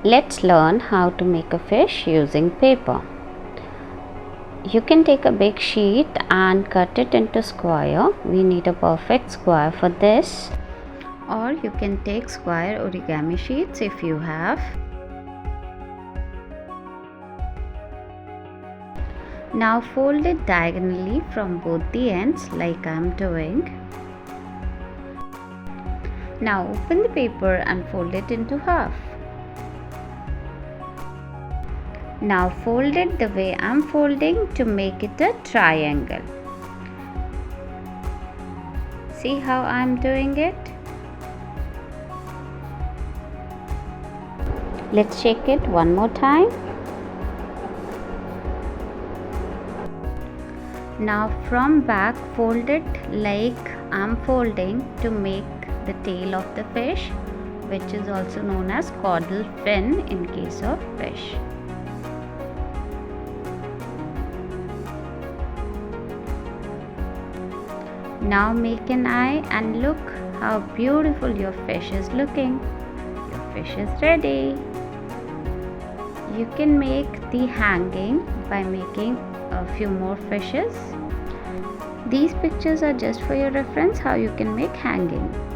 Let's learn how to make a fish using paper. You can take a big sheet and cut it into square. We need a perfect square for this. Or you can take square origami sheets if you have. Now fold it diagonally from both the ends like I am doing. Now open the paper and fold it into half. Now fold it the way I am folding to make it a triangle. See how I am doing it? Let's check it one more time. Now from back fold it like I am folding to make the tail of the fish, which is also known as caudal fin in case of fish. Now make an eye and look how beautiful your fish is looking. Your fish is ready. You can make the hanging by making a few more fishes. These pictures are just for your reference how you can make hanging.